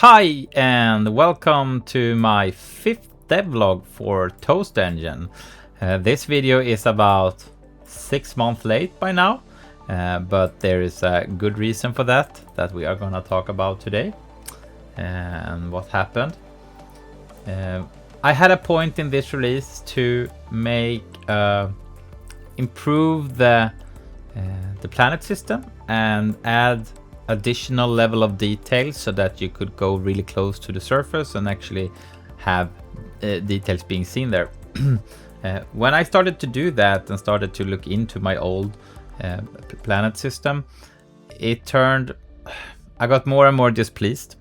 Hi and welcome to my 5th devlog for Toast Engine. This video is about 6 months late by now, but there is a good reason for that we are gonna talk about today. And what happened. I had a point in this release to make improve the planet system and add additional level of detail so that you could go really close to the surface and actually have details being seen there. When I started to do that and started to look into my old planet system, I got more and more displeased,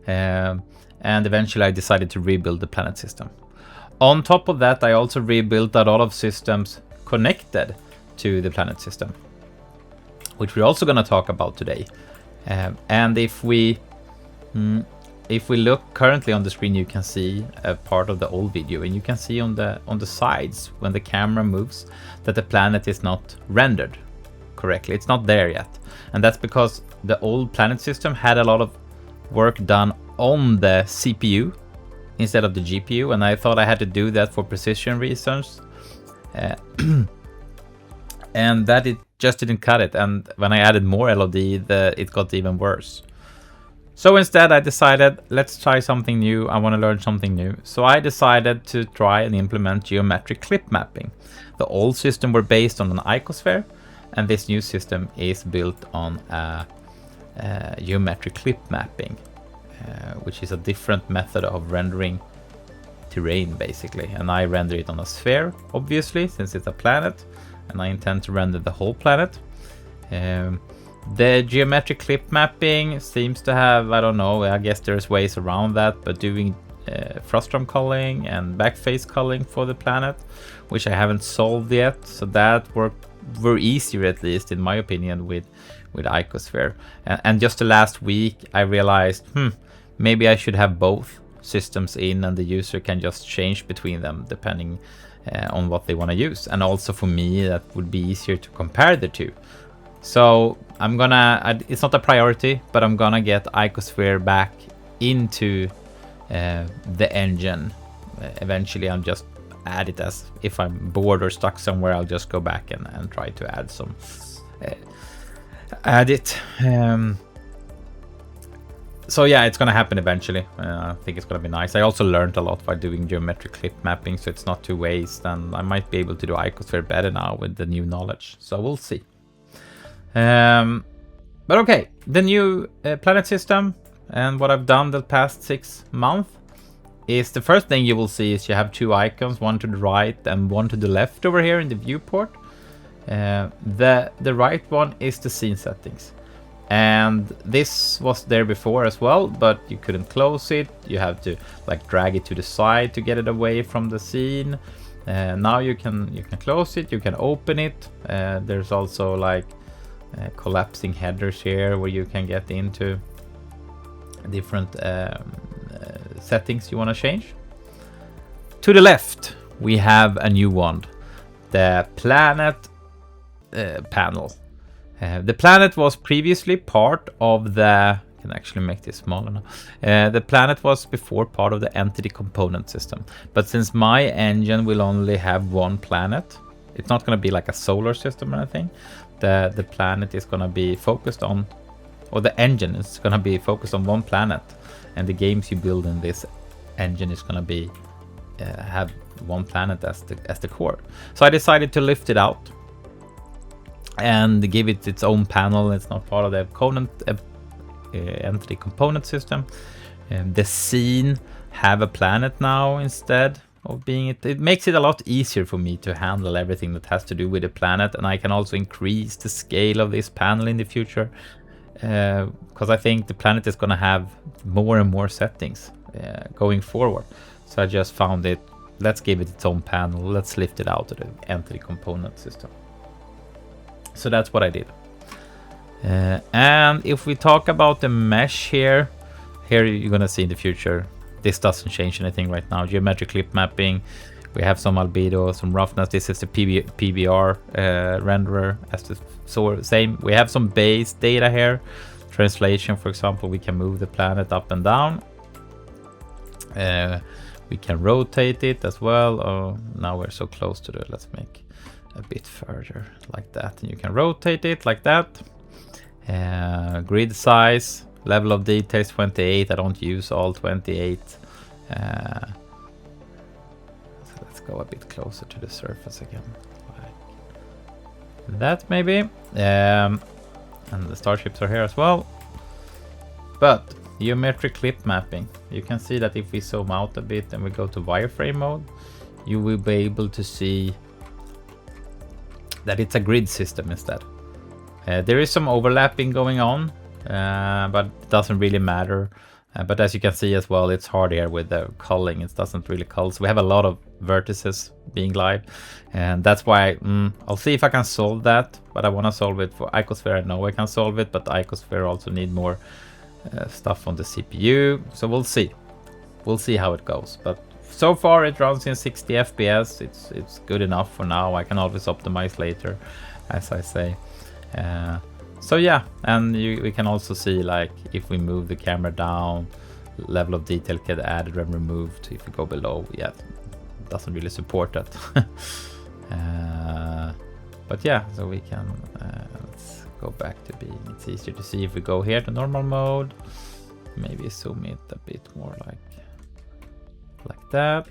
and eventually I decided to rebuild the planet system. On top of that, I also rebuilt a lot of systems connected to the planet system, which we're also going to talk about today. And if we look currently on the screen, you can see a part of the old video, and you can see on the sides when the camera moves that the planet is not rendered correctly. It's not there yet, and that's because the old planet system had a lot of work done on the CPU instead of the GPU, and I thought I had to do that for precision reasons. And that it just didn't cut it, and when I added more LOD, it got even worse. So instead I decided, let's try something new. I want to learn something new. So I decided to try and implement geometric clip mapping. The old system were based on an icosphere, and this new system is built on a geometric clip mapping, which is a different method of rendering terrain basically. And I render it on a sphere, obviously, since it's a planet, and I intend to render the whole planet. The geometric clip mapping seems to have, I don't know, I guess there's ways around that, but doing frustum culling and backface culling for the planet, which I haven't solved yet, so that were easier, at least in my opinion, with icosphere. And just the last week I realized, maybe I should have both systems in, and the user can just change between them depending on what they want to use. And also for me, that would be easier to compare the two. So it's not a priority, but I'm gonna get icosphere back into the engine. Eventually I'll just add it, as if I'm bored or stuck somewhere, I'll just go back and try to add some add it. So yeah, it's gonna happen eventually. I think it's gonna be nice. I also learned a lot by doing geometric clip mapping, so it's not to waste, and I might be able to do icosphere better now with the new knowledge. So we'll see. But okay, the new planet system and what I've done the past 6 months is, the first thing you will see is you have 2 icons, one to the right and one to the left over here in the viewport. The right one is the scene settings. And this was there before as well, but you couldn't close it. You have to like drag it to the side to get it away from the scene. Now you can close it, you can open it. There's also like collapsing headers here where you can get into different settings you want to change. To the left we have a new one, the planet panel. The planet was previously part of the, I can actually make this smaller now. The planet was before part of the entity component system, but since my engine will only have one planet, it's not going to be like a solar system or anything. The planet is going to be focused on, or the engine is going to be focused on one planet, and the games you build in this engine is going to be have one planet as the core. So I decided to lift it out and give it its own panel. It's not part of the entity component system. The scene have a planet now instead of being it makes it a lot easier for me to handle everything that has to do with the planet, and I can also increase the scale of this panel in the future, because I think the planet is going to have more and more settings going forward. So I just found it, let's give it its own panel, let's lift it out of the entity component system. So that's what I did. And if we talk about the mesh here you're gonna see in the future, this doesn't change anything right now. Geometric clip mapping, we have some albedo, some roughness. This is the PBR renderer, as the same. We have some base data here, Translation, for example, we can move the planet up and down. We can rotate it as well. Oh, now we're so close to it. Let's make a bit further like that. And you can rotate it like that. Grid size, level of details 28. I don't use all 28. So let's go a bit closer to the surface again. Like that maybe. And the starships are here as well. But geometric clip mapping. You can see that if we zoom out a bit and we go to wireframe mode, you will be able to see that it's a grid system instead. There is some overlapping going on, but it doesn't really matter. But as you can see as well, it's hard here with the culling. It doesn't really cull. So we have a lot of vertices being live. And that's why I'll see if I can solve that. But I want to solve it for Icosphere. I know I can solve it, but Icosphere also need more stuff on the CPU. So we'll see. We'll see how it goes. But so far it runs in 60 FPS. It's good enough for now. I can always optimize later, as I say. So yeah, and we can also see, like, if we move the camera down, level of detail get added and removed. If we go below, yeah, it doesn't really support that. But yeah, so we can let's go back to being, it's easier to see if we go here to normal mode, maybe zoom it a bit more like that.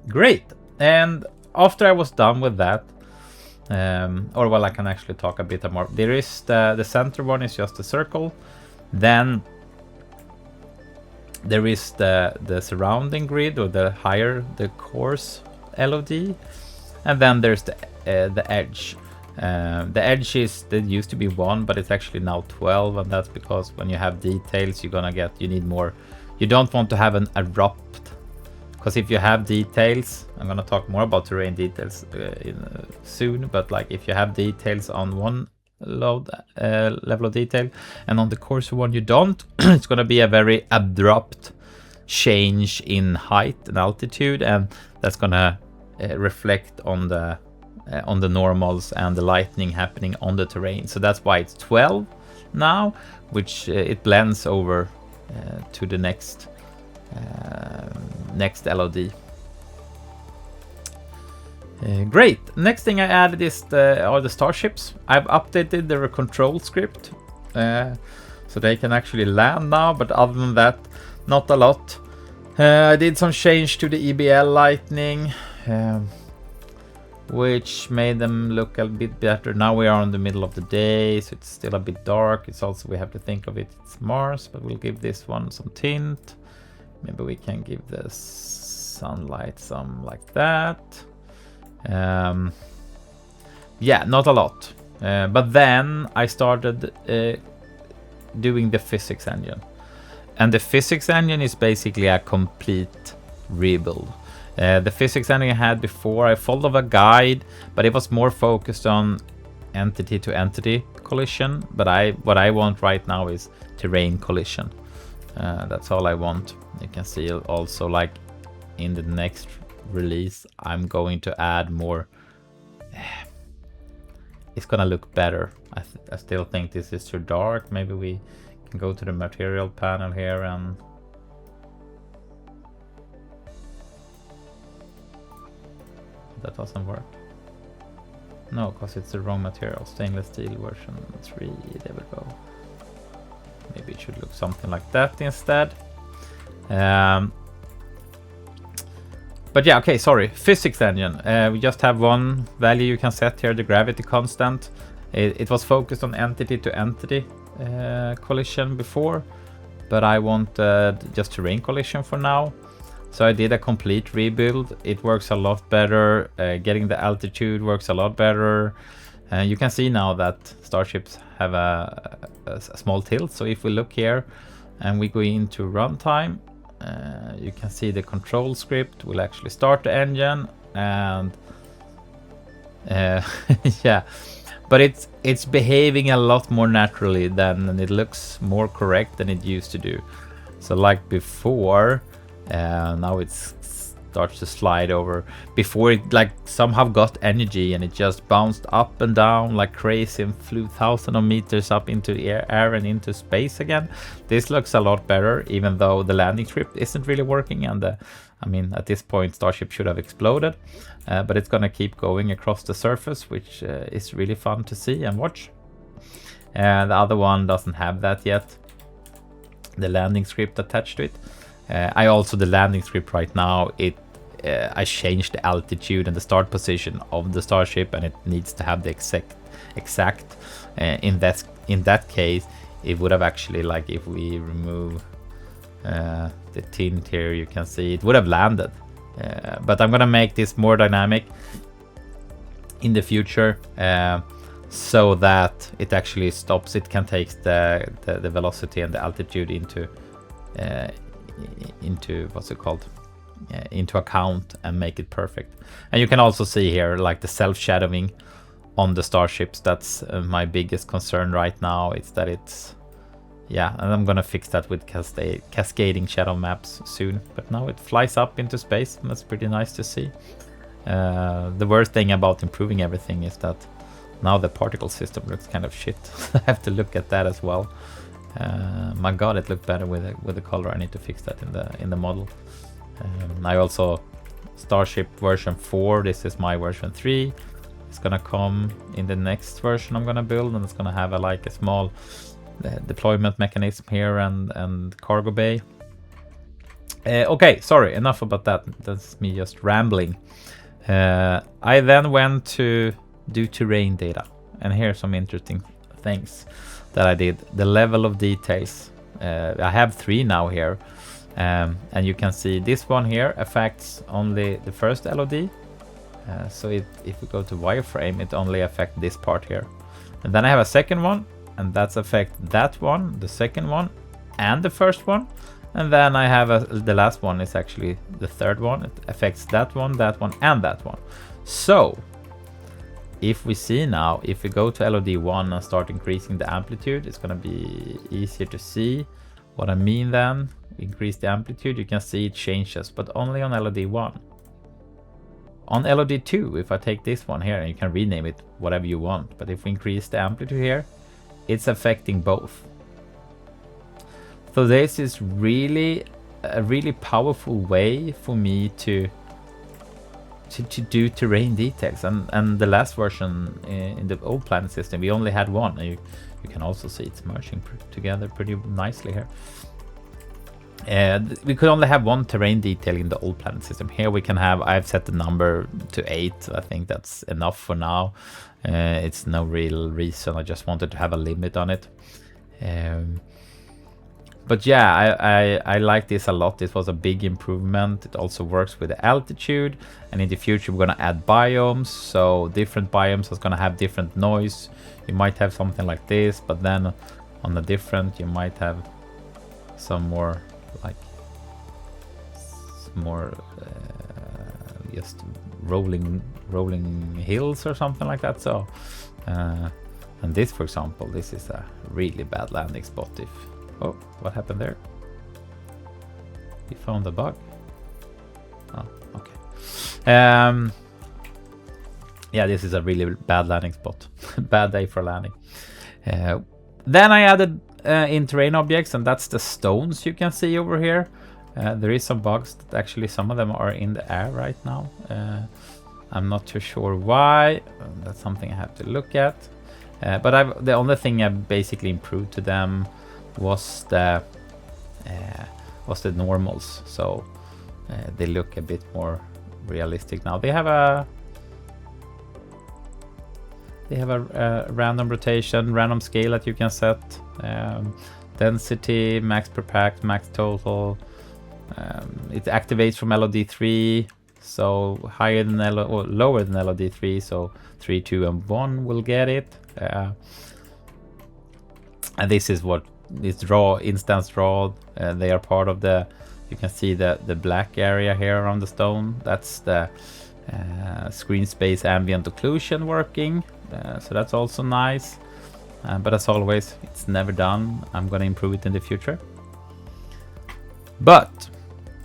Great. And after I was done with that, or well, I can actually talk a bit more. There is the center one is just a circle. Then there is the surrounding grid, or the higher the coarse LOD, and then there's the edge. The edge there used to be 1, but it's actually now 12, and that's because when you have details, you need more. You don't want to have an abrupt. Because if you have details, I'm going to talk more about terrain details soon, but like if you have details on one level of detail and on the coarser one you don't, it's going to be a very abrupt change in height and altitude, and that's going to reflect on the normals and the lightning happening on the terrain. So that's why it's 12 now, which it blends over to the next LOD. Great. Next thing I added is are the starships. I've updated their control script so they can actually land now, but other than that, not a lot. I did some change to the EBL lightning, which made them look a bit better. Now we are in the middle of the day, so it's still a bit dark. It's also, we have to think of it, it's Mars, but we'll give this one some tint. Maybe we can give the sunlight some like that. Yeah, not a lot. But then I started doing the physics engine. And the physics engine is basically a complete rebuild. The physics engine I had before, I followed a guide, but it was more focused on entity to entity collision. But what I want right now is terrain collision. That's all I want. You can see also, like, in the next release, I'm going to add more. It's gonna look better. I still think this is too dark. Maybe we can go to the material panel here and that doesn't work. No, because it's the wrong material. Stainless steel version 3. There we go. Maybe it should look something like that instead. But yeah, okay, sorry. Physics engine. We just have one value you can set here, the gravity constant. It was focused on entity to entity collision before, but I want just terrain collision for now. So I did a complete rebuild. It works a lot better. Getting the altitude works a lot better. You can see now that starships have a small tilt. So if we look here and we go into runtime, you can see the control script will actually start the engine, and yeah, but it's behaving a lot more naturally than, and it looks more correct than it used to do. So like before, now it's starts to slide over before it like somehow got energy and it just bounced up and down like crazy and flew thousands of meters up into the air and into space again. This looks a lot better, even though the landing strip isn't really working, and I mean, at this point Starship should have exploded, but it's gonna keep going across the surface, which is really fun to see and watch. And the other one doesn't have that yet, the landing script attached to it. The landing script right now, I changed the altitude and the start position of the Starship, and it needs to have the exact. In that case, it would have actually, like, if we remove the tint here, you can see it would have landed. But I'm gonna make this more dynamic in the future, so that it actually stops. It can take the velocity and the altitude into what's it called, into account and make it perfect. And you can also see here like the self-shadowing on the starships. That's my biggest concern right now. It's that it's, yeah, and I'm gonna fix that with cascading shadow maps soon. But now it flies up into space, and that's pretty nice to see. The worst thing about improving everything is that now the particle system looks kind of shit. I have to look at that as well. My god, it looked better with the color. I need to fix that in the model. I also, Starship version 4, this is my version 3. It's gonna come in the next version I'm gonna build, and it's gonna have a small deployment mechanism here and cargo bay. Okay, sorry, enough about that. That's me just rambling. I then went to do terrain data, and here's some interesting things that I did. The level of details. I have 3 now here, and you can see this one here affects only the first LOD. So if we go to wireframe, it only affects this part here. And then I have a second one, and that's affect that one, the second one, and the first one. And then I have the last one is actually the third one. It affects that one, and that one. So if we see now, if we go to LOD1 and start increasing the amplitude, it's gonna be easier to see what I mean then. Increase the amplitude, you can see it changes, but only on LOD1. On LOD2, if I take this one here, and you can rename it whatever you want, but if we increase the amplitude here, it's affecting both. So this is really a really powerful way for me to do terrain details, and the last version in the old planet system we only had one, and you can also see it's merging together pretty nicely here. We could only have one terrain detail in the old planet system. Here we can have, I've set the number to 8. I think that's enough for now. It's no real reason, I just wanted to have a limit on it. But yeah, I like this a lot. This was a big improvement. It also works with the altitude, and in the future we're gonna add biomes. So different biomes are gonna have different noise. You might have something like this, but then on the different you might have some more just rolling hills or something like that. So and this, for example, this is a really bad landing spot. If oh, what happened there? We found a bug. Oh, okay. Yeah, this is a really bad landing spot. Bad day for landing. Then I added in terrain objects, and that's the stones you can see over here. There is some bugs that actually some of them are in the air right now. I'm not too sure why. That's something I have to look at. But the only thing I basically improved to them was the normals, so they look a bit more realistic now. They have a random rotation, random scale that you can set, density, max per pack, max total. It activates from LOD3, so higher than or lower than LOD3, so 3, 2, and 1 will get it. And this is what is instance draw. They are part of the, you can see the black area here around the stone. That's the screen space ambient occlusion working. So that's also nice. But as always, it's never done. I'm gonna improve it in the future. But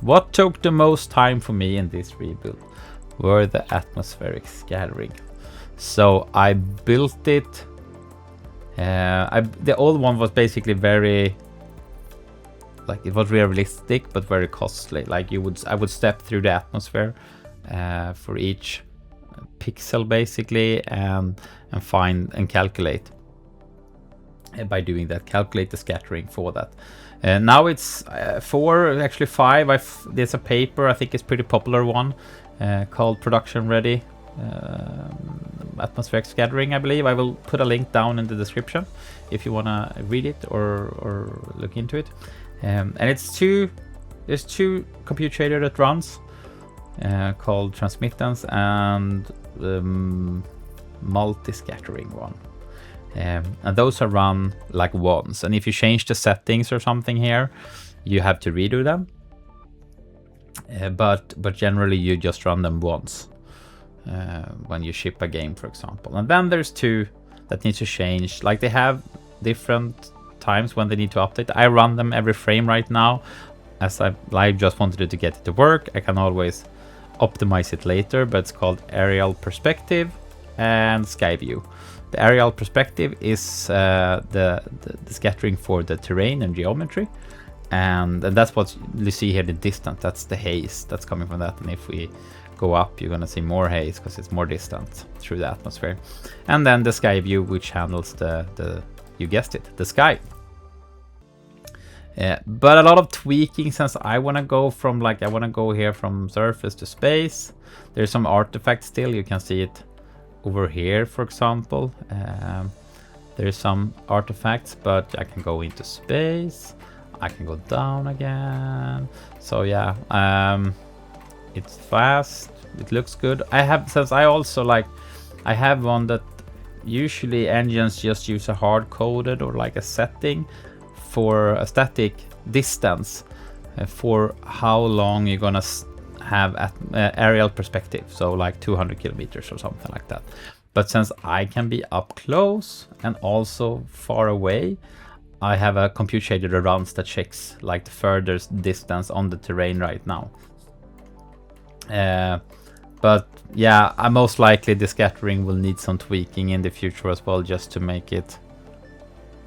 What took the most time for me in this rebuild were the atmospheric scattering. So I built it. The old one was basically very, like, it was realistic but very costly. Like I would step through the atmosphere for each pixel basically, and find and calculate by doing that, calculate the scattering for that. Now it's 4, actually 5. There's a paper, I think it's pretty popular one, called Production Ready Atmospheric Scattering, I believe. I will put a link down in the description if you want to read it or look into it. And there's two compute shader that runs called Transmittance and multi-scattering one. And those are run like once, and if you change the settings or something here, you have to redo them. But generally you just run them once when you ship a game, for example. And then there's 2 that need to change. Like, they have different times when they need to update. I run them every frame right now, as I just wanted it to get it to work. I can always optimize it later, but it's called Aerial Perspective and Sky View. The aerial perspective is the scattering for the terrain and geometry, and that's what you see here, the distance. That's the haze that's coming from that, and if we go up, you're gonna see more haze because it's more distant through the atmosphere. And then the sky view, which handles the you guessed it, the sky. But a lot of tweaking, since I want to go from, like, I want to go here from surface to space. There's some artifacts still, you can see it over here, for example. There's some artifacts, but I can go into space, I can go down again. So yeah, it's fast, it looks good. I have, since I also I have one that usually engines just use a hard-coded or like a setting for a static distance for how long you're gonna have aerial perspective, so like 200 kilometers or something like that. But since I can be up close and also far away, I have a compute shader that runs that checks like the furthest distance on the terrain right now. But yeah, most likely the scattering will need some tweaking in the future as well, just to make it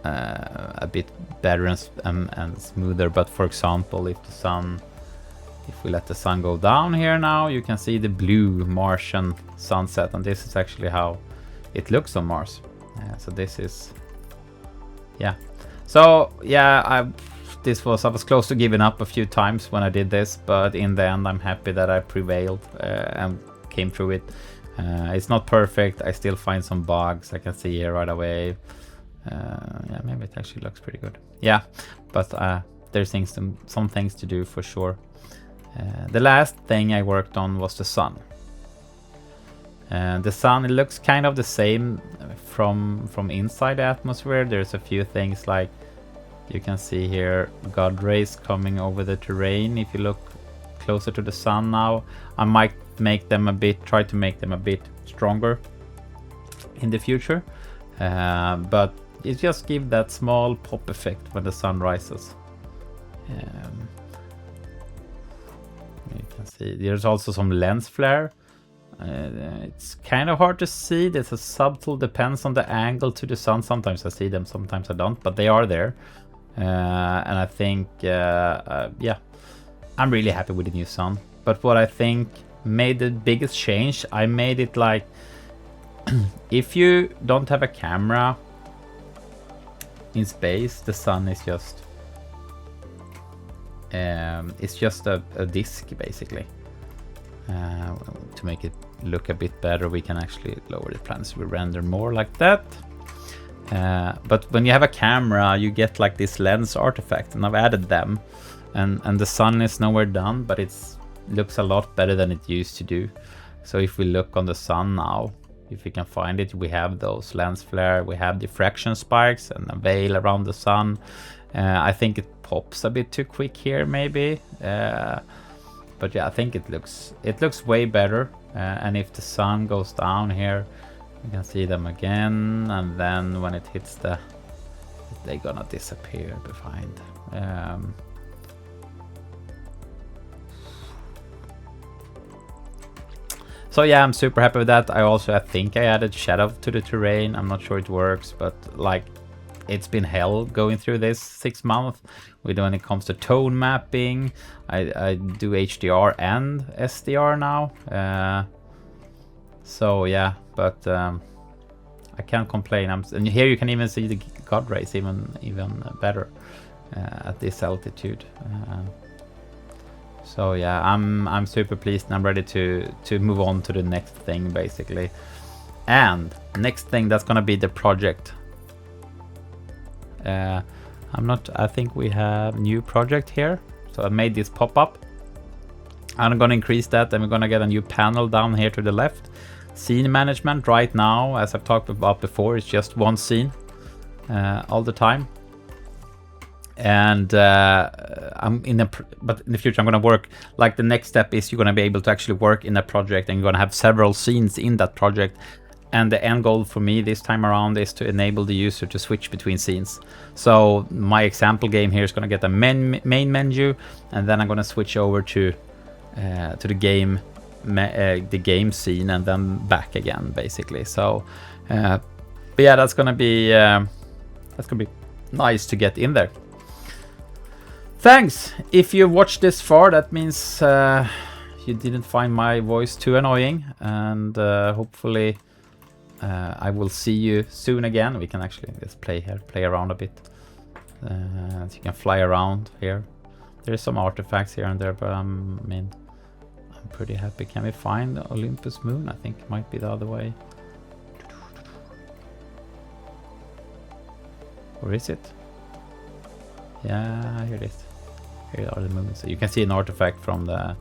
a bit better and smoother. But for example, if we let the sun go down here now, you can see the blue Martian sunset, and this is actually how it looks on Mars. So this is, yeah. So yeah, I was close to giving up a few times when I did this, but in the end I'm happy that I prevailed and came through it. It's not perfect, I still find some bugs, I can see here right away. Yeah, maybe it actually looks pretty good. Yeah, but there's some things to do for sure. The last thing I worked on was the sun. The sun, it looks kind of the same from inside the atmosphere. There's a few things, like you can see here God rays coming over the terrain. If you look closer to the sun now, I might try to make them a bit stronger in the future, but it just gives that small pop effect when the sun rises. You can see there's also some lens flare. It's kind of hard to see. There's a subtle, depends on the angle to the sun. Sometimes I see them, sometimes I don't, but they are there. And I think, yeah, I'm really happy with the new sun. But what I think made the biggest change, I made it like, if you don't have a camera in space, the sun is just, it's just a disk basically. To make it look a bit better, we can actually lower the plan so we render more like that. But when you have a camera, you get like this lens artifact, and I've added them, and the sun is nowhere done, but it looks a lot better than it used to do. So if we look on the sun now, if we can find it, we have those lens flare, we have diffraction spikes and a veil around the sun. I think it pops a bit too quick here maybe, but yeah, I think it looks way better. And if the sun goes down here, you can see them again, and then when it hits they're gonna disappear behind. So yeah, I'm super happy with that. I think I added shadow to the terrain. I'm not sure it works, but like it's been hell going through this 6 months when it comes to tone mapping. I do HDR and SDR now. So yeah, but I can't complain. And here you can even see the God rays even better at this altitude. So yeah, I'm super pleased and I'm ready to move on to the next thing basically. And next thing, that's gonna be the project. I think we have new project here. So I made this pop up. I'm gonna increase that, and we're gonna get a new panel down here to the left. Scene management right now, as I've talked about before, is just one scene all the time. And but in the future I'm gonna work, like the next step is you're gonna be able to actually work in a project, and you're gonna have several scenes in that project. And the end goal for me this time around is to enable the user to switch between scenes. So my example game here is gonna get a main menu, and then I'm gonna switch over to the game scene, and then back again basically. So but yeah, that's gonna be nice to get in there. Thanks! If you watched this far, that means you didn't find my voice too annoying, and hopefully I will see you soon again. We can actually just play around a bit. So you can fly around here. There's some artifacts here and there, but I'm pretty happy. Can we find the Olympus Moon? I think it might be the other way. Or is it? Yeah, here it is. Here are the moons. So you can see an artifact from the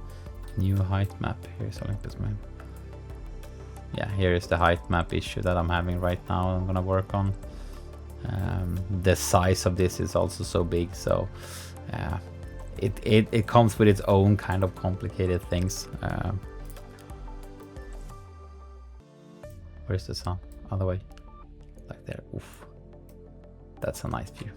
new height map. Here's Olympus Moon. Yeah, here is the height map issue that I'm having right now. I'm gonna work on. The size of this is also so big, so it comes with its own kind of complicated things. Where's the sun? Other way, like there. Oof, that's a nice view.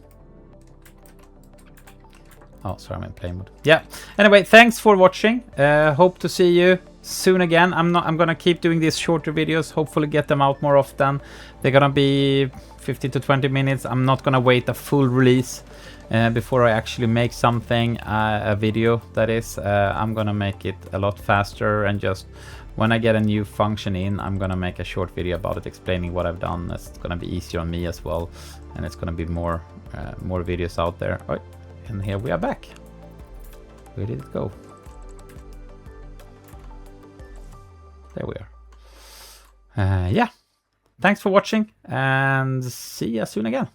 Oh, sorry, I'm in play mode. Yeah. Anyway, thanks for watching. Hope to see you soon again. I'm gonna keep doing these shorter videos. Hopefully, get them out more often. They're gonna be 15 to 20 minutes. I'm not gonna wait a full release before I actually make something, a video. That is, I'm gonna make it a lot faster, and just when I get a new function in, I'm gonna make a short video about it, explaining what I've done. It's gonna be easier on me as well, and it's gonna be more videos out there. Oh, and here we are back. Where did it go? There we are. Yeah. Thanks for watching, and see you soon again.